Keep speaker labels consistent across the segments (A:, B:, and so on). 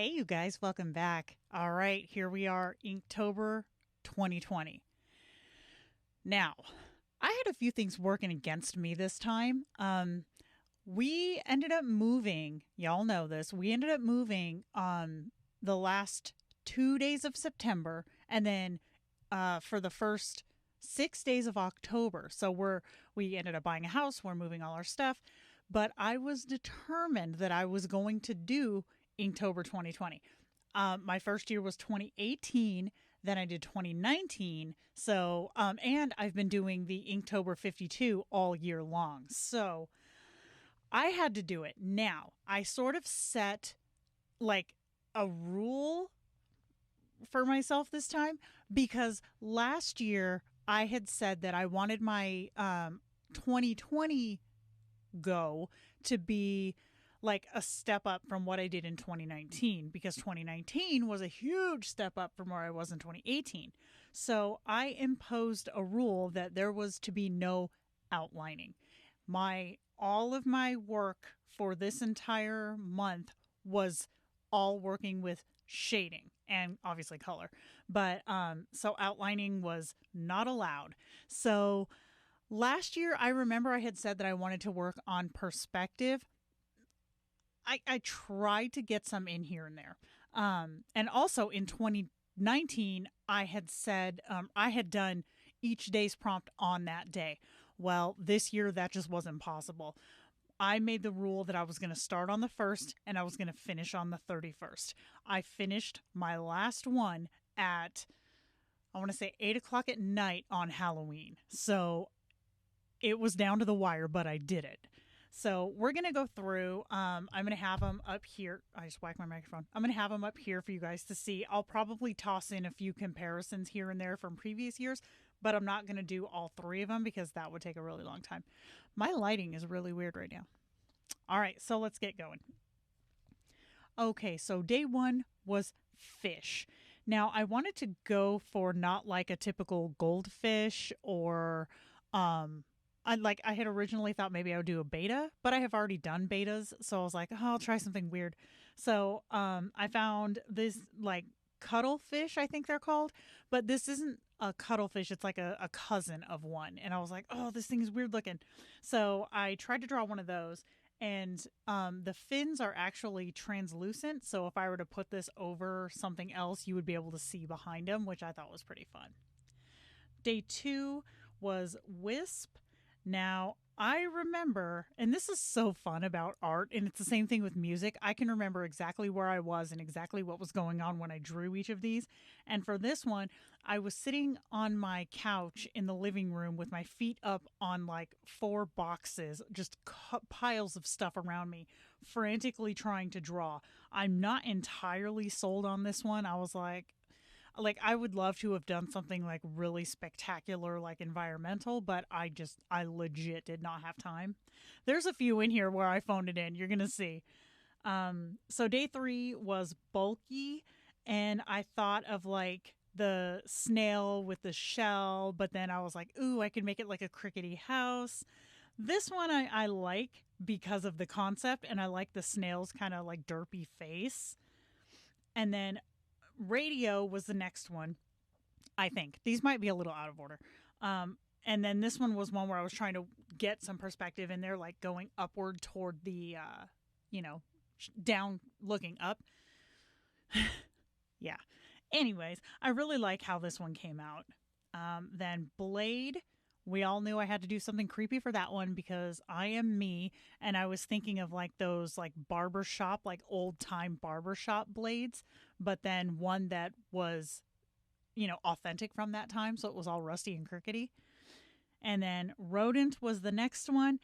A: Hey, you guys, welcome back. All right, here we are, Inktober 2020. Now, I had a few things working against me this time. We ended up moving, y'all know this, we ended up moving the last 2 days of September and then for the first 6 days of October. So we ended up buying a house, we're moving all our stuff, but I was determined that I was going to do Inktober 2020. My first year was 2018. Then I did 2019. And I've been doing the Inktober 52 all year long. So I had to do it. Now, I sort of set like a rule for myself this time because last year I had said that I wanted my 2020 go to be like a step up from what I did in 2019 because 2019 was a huge step up from where I was in 2018. So I imposed a rule that there was to be no outlining. My all of my work for this entire month was all working with shading and obviously color. But so outlining was not allowed. So last year I remember I had said that I wanted to work on perspective. I tried to get some in here and there. And also in 2019, I had said I had done each day's prompt on that day. Well, this year that just wasn't possible. I made the rule that I was going to start on the 1st and I was going to finish on the 31st. I finished my last one at, I want to say 8 o'clock at night on Halloween. So it was down to the wire, but I did it. So we're going to go through. I'm going to have them up here. I just whacked my microphone. I'm going to have them up here for you guys to see. I'll probably toss in a few comparisons here and there from previous years, but I'm not going to do all three of them because that would take a really long time. My lighting is really weird right now. All right, so let's get going. Okay, so day one was fish. Now, I wanted to go for not like a typical goldfish or I had originally thought maybe I would do a beta, but I have already done betas, so I was like, oh, I'll try something weird. So I found this like cuttlefish, I think they're called, but this isn't a cuttlefish. It's like a cousin of one, and I was like, oh, this thing is weird looking. So I tried to draw one of those, and the fins are actually translucent. So if I were to put this over something else, you would be able to see behind them, which I thought was pretty fun. Day two was wisp. Now, I remember, and this is so fun about art, and it's the same thing with music. I can remember exactly where I was and exactly what was going on when I drew each of these. And for this one, I was sitting on my couch in the living room with my feet up on like 4 boxes, just piles of stuff around me, frantically trying to draw. I'm not entirely sold on this one. I was like I would love to have done something like really spectacular, like environmental, but I legit did not have time. There's a few in here where I phoned it in. You're going to see. So day three was bulky, and I thought of like the snail with the shell, but then I was like, ooh, I could make it like a crickety house. This one I like because of the concept, and I like the snail's kind of like derpy face. And then radio was the next one, I think. These might be a little out of order. And then this one was one where I was trying to get some perspective, and they're like going upward toward the, down looking up. Yeah. Anyways, I really like how this one came out. Then Blade. We all knew I had to do something creepy for that one because I am me, and I was thinking of like those like barbershop, like old time barbershop blades, but then one that was, authentic from that time, so it was all rusty and crookedy. And then Rodent was the next one.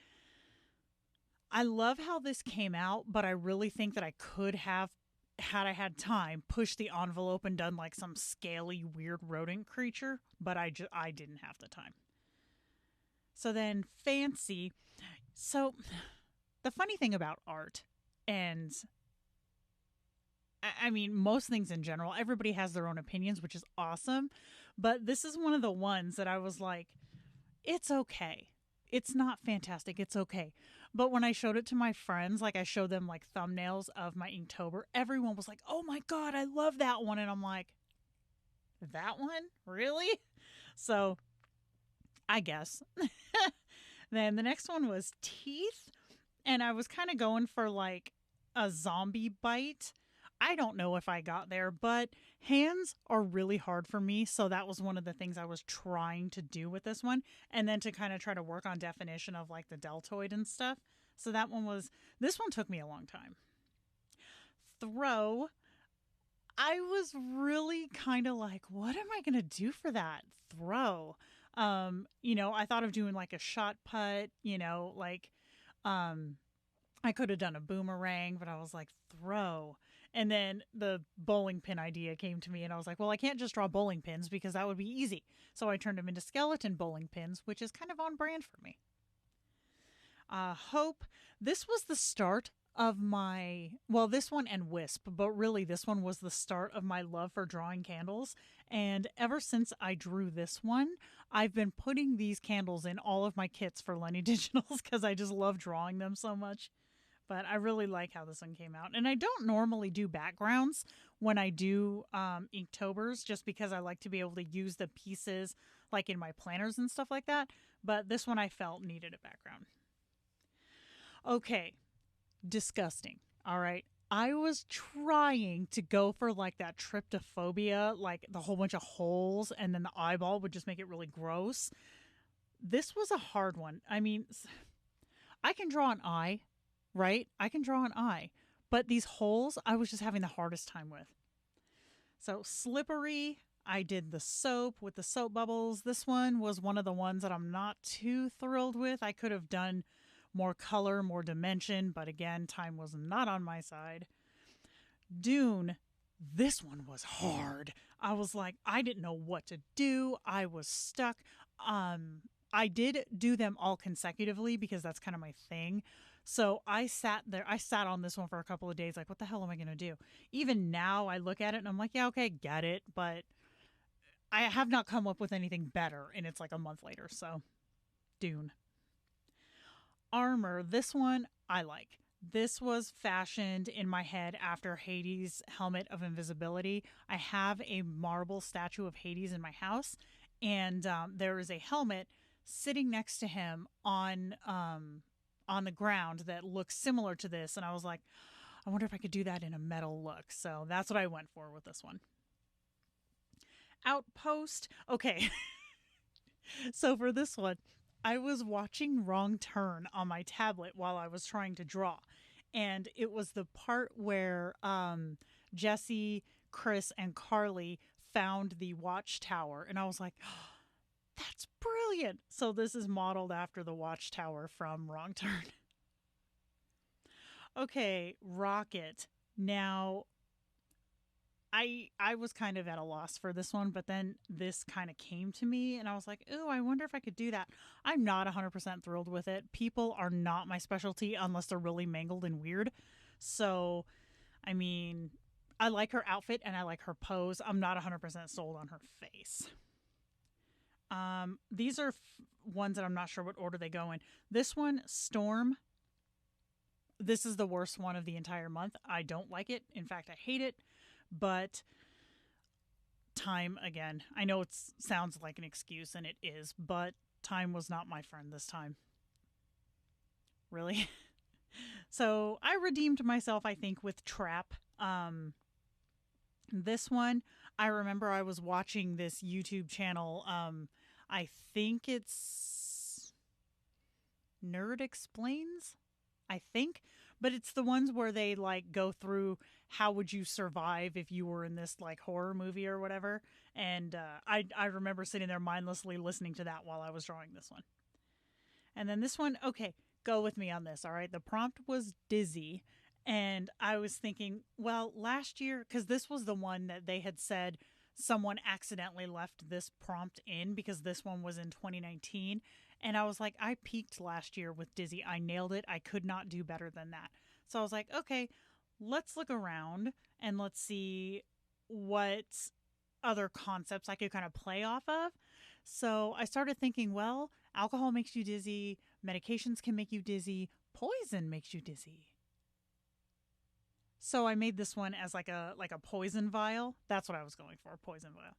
A: I love how this came out, but I really think that I could have, had I had time, pushed the envelope and done like some scaly, weird rodent creature, but I didn't have the time. So then fancy. So the funny thing about art, and I mean, most things in general, everybody has their own opinions, which is awesome. But this is one of the ones that I was like, it's okay. It's not fantastic. It's okay. But when I showed it to my friends, like I showed them like thumbnails of my Inktober, everyone was like, "Oh my god, I love that one." And I'm like, "That one? Really?" So, I guess. Then the next one was teeth, and I was kind of going for like a zombie bite. I don't know if I got there, but hands are really hard for me. So that was one of the things I was trying to do with this one. And then to kind of try to work on definition of like the deltoid and stuff. So this one took me a long time. Throw, I was really kind of like, what am I going to do for that throw? I thought of doing like a shot put, um, I could have done a boomerang, but I was like, throw. And then the bowling pin idea came to me, and I was like, well, I can't just draw bowling pins because that would be easy. So I turned them into skeleton bowling pins, which is kind of on brand for me. Hope. This was the start of this one and Wisp, but really this one was the start of my love for drawing candles. And ever since I drew this one, I've been putting these candles in all of my kits for Lenny Digitals because I just love drawing them so much. But I really like how this one came out. And I don't normally do backgrounds when I do Inktobers just because I like to be able to use the pieces like in my planners and stuff like that. But this one I felt needed a background. Okay, disgusting. All right. I was trying to go for like that tryptophobia, like the whole bunch of holes and then the eyeball would just make it really gross. This was a hard one. I mean, I can draw an eye, right? I can draw an eye, but these holes I was just having the hardest time with. So slippery, I did the soap with the soap bubbles. This one was one of the ones that I'm not too thrilled with. I could have done more color, more dimension, but again, time was not on my side. Dune, this one was hard. I was like, I didn't know what to do. I was stuck. I did do them all consecutively because that's kind of my thing. So I sat there, I sat on this one for a couple of days, like, what the hell am I going to do? Even now, I look at it and I'm like, yeah, okay, get it. But I have not come up with anything better, and it's like a month later. So, Dune. Armor, this one I like. This was fashioned in my head after Hades' helmet of invisibility. I have a marble statue of Hades in my house, and there is a helmet sitting next to him on the ground that looks similar to this. And I was like, I wonder if I could do that in a metal look. So that's what I went for with this one. Outpost. Okay. So for this one, I was watching Wrong Turn on my tablet while I was trying to draw. And it was the part where Jesse, Chris, and Carly found the watchtower. And I was like, oh, that's brilliant. So this is modeled after the watchtower from Wrong Turn. Okay, Rocket. Now, I was kind of at a loss for this one, but then this kind of came to me and I was like, "Ooh, I wonder if I could do that." I'm not 100% thrilled with it. People are not my specialty unless they're really mangled and weird. So, I mean, I like her outfit and I like her pose. I'm not 100% sold on her face. These are ones that I'm not sure what order they go in. This one, Storm. This is the worst one of the entire month. I don't like it. In fact, I hate it. But time again. I know it sounds like an excuse, and it is, but time was not my friend this time. Really? So I redeemed myself, I think, with Trap. This one, I remember I was watching this YouTube channel. I think it's Nerd Explains, I think. But it's the ones where they like go through how would you survive if you were in this like horror movie or whatever. And I remember sitting there mindlessly listening to that while I was drawing this one. And then this one, okay, go with me on this, all right? The prompt was Dizzy. And I was thinking, well, last year, because this was the one that they had said someone accidentally left this prompt in because this one was in 2019. And I was like, I peaked last year with Dizzy. I nailed it. I could not do better than that. So I was like, okay, let's look around and let's see what other concepts I could kind of play off of. So I started thinking, well, Alcohol makes you dizzy. Medications can make you dizzy. Poison makes you dizzy. So I made this one as like a poison vial. That's what I was going for, poison vial.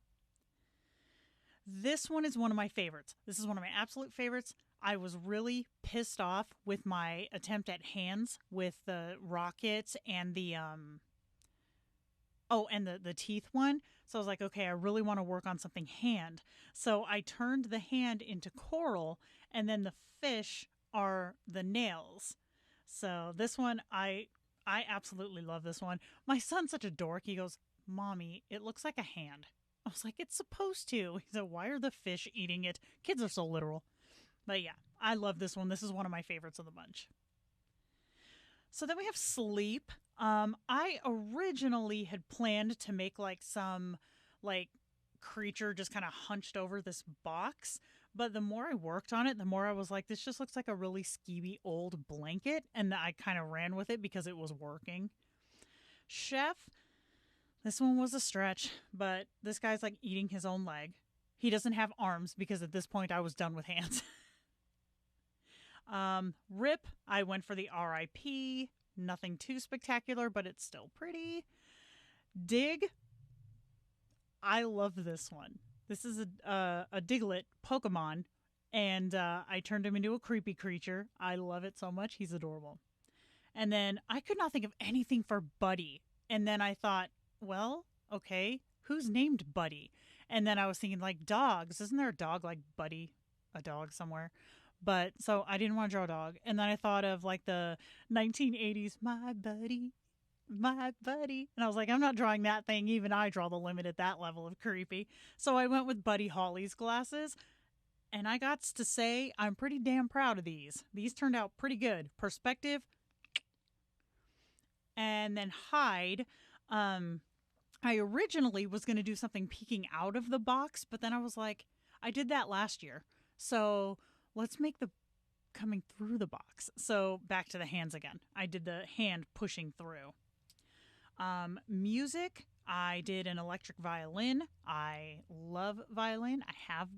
A: This one is one of my favorites. This is one of my absolute favorites. I was really pissed off with my attempt at hands with the rocket and the and the teeth one. So I was like, okay, I really want to work on something hand. So I turned the hand into coral, and then the fish are the nails. So this one, I absolutely love this one. My son's such a dork. He goes, "Mommy, it looks like a hand." I was like, "It's supposed to." He said, "Why are the fish eating it?" Kids are so literal. But yeah, I love this one. This is one of my favorites of the bunch. So then we have sleep. I originally had planned to make like some like creature just kind of hunched over this box. But the more I worked on it, the more I was like, this just looks like a really skeevy old blanket. And I kind of ran with it because it was working. Chef, this one was a stretch, but this guy's like eating his own leg. He doesn't have arms because at this point I was done with hands. Rip, I went for the RIP. Nothing too spectacular, but it's still pretty. Dig, I love this one. This is a Diglett Pokemon, and I turned him into a creepy creature. I love it so much. He's adorable. And then I could not think of anything for Buddy. And then I thought, well, okay, who's named Buddy? And then I was thinking, like, dogs. Isn't there a dog like Buddy? A dog somewhere? But so I didn't want to draw a dog. And then I thought of like the 1980s, my buddy, my buddy. And I was like, I'm not drawing that thing. Even I draw the limit at that level of creepy. So I went with Buddy Holly's glasses. And I got to say, I'm pretty damn proud of these. These turned out pretty good. Perspective. And then hide. I originally was going to do something peeking out of the box. But then I was like, I did that last year. So let's make the coming through the box. So back to the hands again. I did the hand pushing through. Music, I did an electric violin. I love violin. I have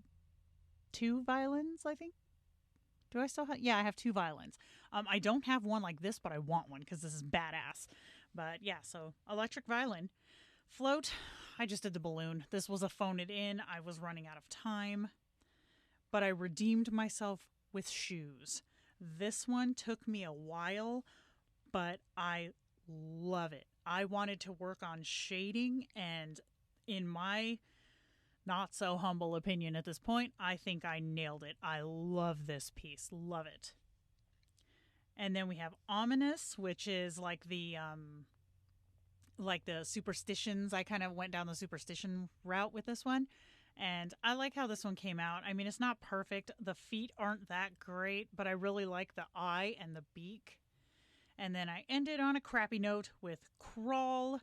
A: 2 violins, I think. Do I still have? Yeah, I have 2 violins. I don't have one like this, but I want one because this is badass. But yeah, so electric violin. Float, I just did the balloon. This was a phone it in. I was running out of time. But I redeemed myself with shoes. This one took me a while, but I love it. I wanted to work on shading, and in my not so humble opinion at this point, I think I nailed it. I love this piece. Love it. And then we have ominous, which is like the superstitions. I kind of went down the superstition route with this one. And I like how this one came out. I mean, it's not perfect. The feet aren't that great, but I really like the eye and the beak. And then I ended on a crappy note with crawl.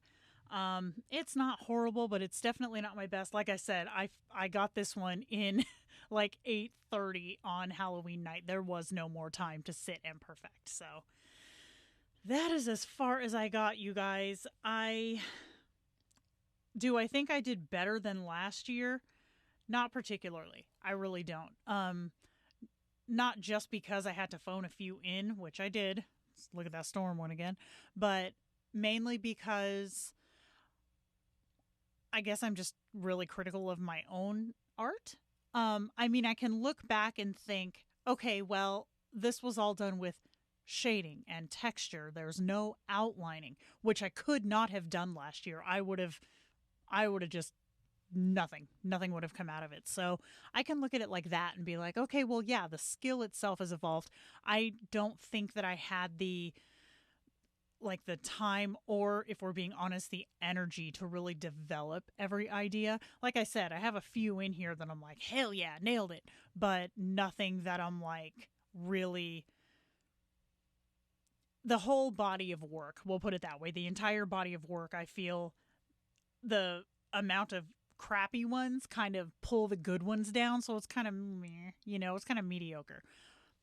A: It's not horrible, but it's definitely not my best. Like I said, I got this one in like 8:30 on Halloween night. There was no more time to sit and perfect. So that is as far as I got, you guys. I think I did better than last year? Not particularly. I really don't. Not just because I had to phone a few in, which I did. Let's look at that storm one again. But mainly because I guess I'm just really critical of my own art. I mean, I can look back and think, okay, well, this was all done with shading and texture. There's no outlining, which I could not have done last year. I would have just nothing would have come out of it. So I can look at it like that and be like, okay, well, yeah, the skill itself has evolved. I don't think that I had the time, or if we're being honest, the energy to really develop every idea. Like I said, I have a few in here that I'm like, hell yeah, nailed it. But nothing that I'm like really, the whole body of work, we'll put it that way. The entire body of work, I feel the amount of crappy ones kind of pull the good ones down. So it's kind of meh, it's kind of mediocre.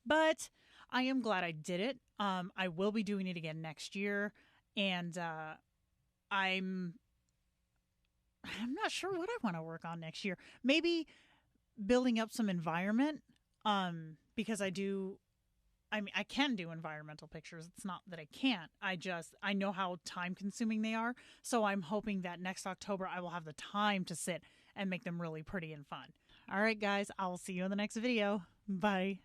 A: But I am glad I did it. I will be doing it again next year. And I'm not sure what I want to work on next year. Maybe building up some environment. Because I mean, I can do environmental pictures. It's not that I can't. I know how time consuming they are. So I'm hoping that next October I will have the time to sit and make them really pretty and fun. All right, guys, I will see you in the next video. Bye.